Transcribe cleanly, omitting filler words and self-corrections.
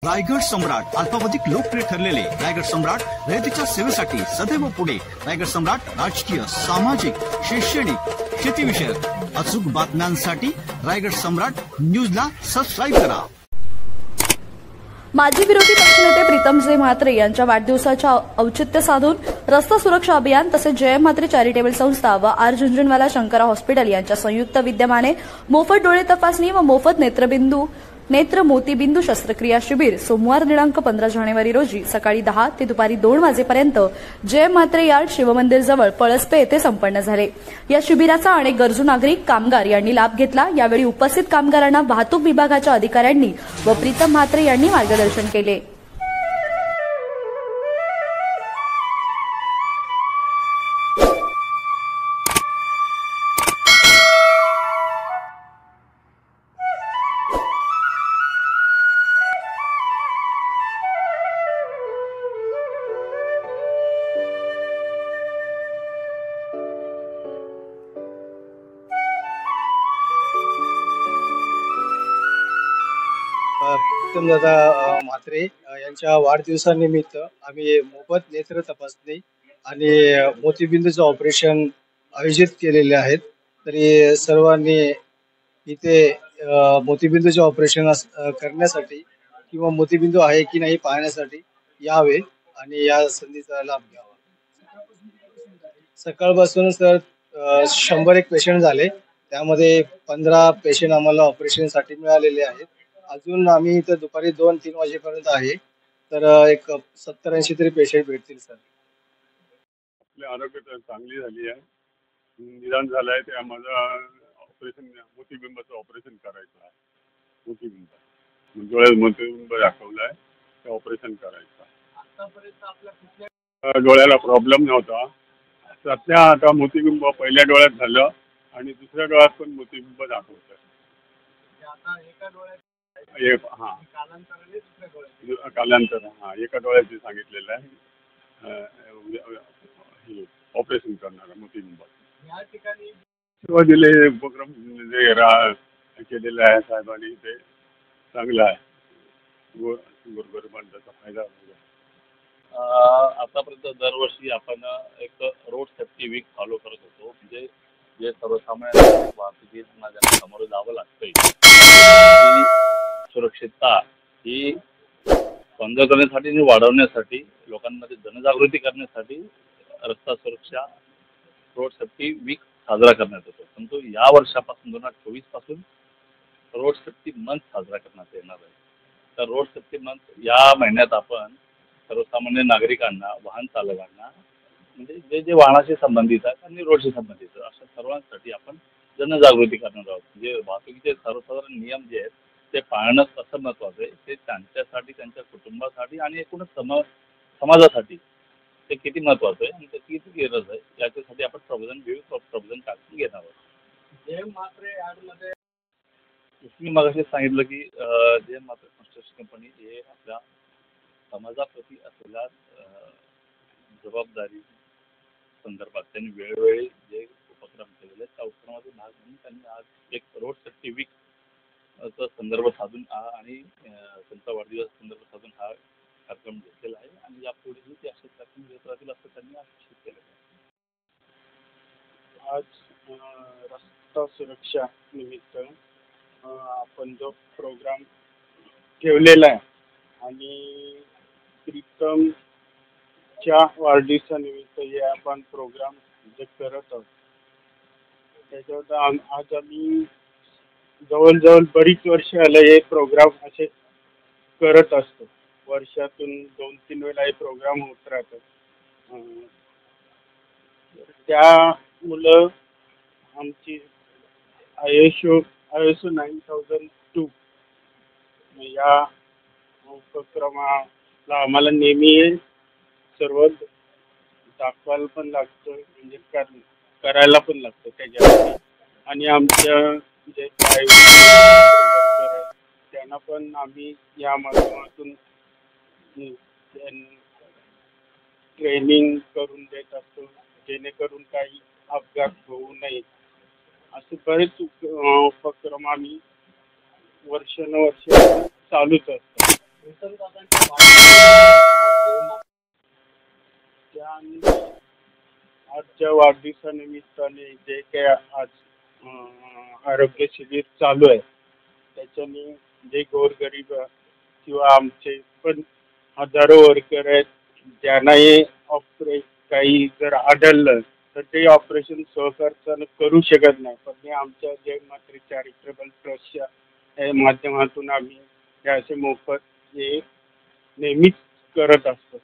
रायगड सम्राट अल्पावधीत लोकप्रिय ठरलेले रायगड सम्राट रयतेच्या सेवेसाठी सदैव पुढे. रायगड सम्राट राजकीय, सामाजिक, शैक्षणिक, शेतीविषयक अचूक बातम्यांसाठी रायगड सम्राट न्यूजला सबस्क्राईब करा. माजी विरोधी पक्षनेते प्रीतमजी म्हात्रे यांच्या वाढदिवसाच्या औचित्य साधून रस्ता सुरक्षा अभियान तसेच जय म्हात्रे चॅरिटेबल संस्था व आर झुंझुनवाला शंकरा हॉस्पिटल यांच्या संयुक्त विद्यमाने मोफत डोळे तपासणी व मोफत नेत्र मोतीबिंदू शस्त्रक्रिया शिबिर सोमवार दिनांक 15 जानेवारी रोजी सकाळी 10 ते दुपारी 2 वाजेपर्यंत जय म्हात्रे यार्ड शिवमंदिर जवळ पळसपे येथे संपन्न झाले. या शिबिराचा अनेक गरजू नागरिक, कामगार यांनी लाभ घेतला. यावेळी उपस्थित कामगारांना वाहतूक विभागाच्या अधिकाऱ्यांनी व प्रीतम म्हात्रे यांनी मार्गदर्शन केले. प्रीतमदादा म्हात्रे यांच्या वाढदिवसानिमित्त आम्ही मोफत नेत्र तपासणी आणि मोतीबिंदूचं ऑपरेशन आयोजित केलेले आहेत. तरी सर्वांनी इथे मोतीबिंदूचे ऑपरेशन करण्यासाठी किंवा मोतीबिंदू आहे की नाही पाहण्यासाठी यावे आणि या संधीचा लाभ घ्यावा. सकाळपासून सर 100 पेशंट झाले, त्यामध्ये 15 पेशंट आम्हाला ऑपरेशनसाठी मिळालेले आहेत. अजून आम्ही इथं दुपारी 2-3 वाजेपर्यंत आहे, तर एक 70-80 तरी पेशंट भेटतील सर. आपले आरोग्य चांगली झाली आहे, निदान झालं आहे. ते माझं ऑपरेशन मोतीबिंबाचं ऑपरेशन करायचं आहे. मोतीबिंब डोळ्यात मोतीबिंब दाखवलं आहे, ते ऑपरेशन करायचं आहे. आतापर्यंत आपल्या डोळ्याला प्रॉब्लेम नव्हता. सध्या आता मोतीबिंब पहिल्या डोळ्यात झालं आणि दुसऱ्या डोळ्यात पण मोतीबिंब दाखवत आहे. आता एका डोळ्यात कालांतर एका डोळ्याचे सांगितलेलं आहे ऑपरेशन करणार मोतीबिंब. या ठिकाणी सुरुवातीला उपक्रम जे केलेला आहे साहेबांनी, ते चांगलं आहे. गोरगरिबांचा फायदा होईल. आतापर्यंत दरवर्षी आपण एक रोड सेफ्टी वीक फॉलो करत होतो. म्हणजे जे सर्वसामान्य वाहतुकीत सामोरं जावं लागतंय, सुरक्षितता ही बंद करण्यासाठी आणि वाढवण्यासाठी, लोकांमध्ये जनजागृती करण्यासाठी रस्ता सुरक्षा रोड सेफ्टी वीक साजरा करण्यात येतो. परंतु या वर्षापासून 2024 पासून रोड सेफ्टी मंथ साजरा करण्यात येणार आहे. तर रोड सेफ्टी मंथ या महिन्यात आपण सर्वसामान्य नागरिकांना, वाहन चालकांना, म्हणजे जे जे वाहनाशी संबंधित आहेत आणि रोडशी संबंधित अशा सर्वांसाठी आपण जनजागृती करणार आहोत. म्हणजे वाहतुकीचे सर्वसाधारण नियम जे आहेत ते पाळणं कसं महत्त्वाचं आहे, ते त्यांच्यासाठी, त्यांच्या कुटुंबासाठी आणि एकूणच समाजासाठी ते किती महत्त्वाचं आहे आणि त्याची किती गरज आहे, याच्यासाठी आपण प्रबोधन कार्यक्रम घेणार आहोत. जय म्हात्रे यार्डमध्ये मी मगाशी सांगितलं की जय म्हात्रे कन्स्ट्रक्शन कंपनी हे आपल्या समाजाप्रती असलेल्या जबाबदारी संदर्भात त्यांनी वेळोवेळी जे उपक्रम केलेले आहेत, त्या उपक्रमाचा भाग म्हणून त्यांनी आज एक रोड सेफ्टी वीक चा संदर्भ साधून आणि त्यांचा वाढदिवस संदर्भ साधून हा कार्यक्रम घेतलेला आहे आणि यापुढेही ते असे कार्यक्रम घेत राहतील असं त्यांनी आश्वासित केलेलं आहे. आज रस्ता सुरक्षा निमित्त आपण जो प्रोग्राम ठेवलेला आहे आणि प्रीतमच्या वाढदिवसानिमित्त हे आपण प्रोग्राम जे करत आहोत, त्याच्यावर आज आम्ही जवळजवळ बरीच वर्ष आलं हे प्रोग्राम असे करत असतो. वर्षातून 2-3 वेळा हे प्रोग्राम होत राहतात. त्यामुळं आमची ISO 9002 या उपक्रमाला आम्हाला नेहमी सर्व दाखवायला पण लागतं, म्हणजे करायला पण लागतं त्याच्यासाठी. आणि आमच्या जे त्यांना पण आम्ही या माध्यमातून ट्रेनिंग करून देत असतो, जेणेकरून काही अपघात होऊ नये. असे बरेच उपक्रम आम्ही वर्षानुवर्ष चालूच असतात. आजच्या वाढदिवसानिमित्ताने जे काही आज आरोग्य शिबिर चालू आहे त्याच्याने जे गोरगरीब किंवा आमचे पण हजारो वर्कर आहेत ज्यांना हे काही जर आढळलं तर ते ऑपरेशन सहखर्चानं करू शकत नाही, पण हे आमच्या जय मात्रे चॅरिटेबल ट्रस्टच्या माध्यमातून आम्ही हे असे मोफत हे नेहमीच करत असतो.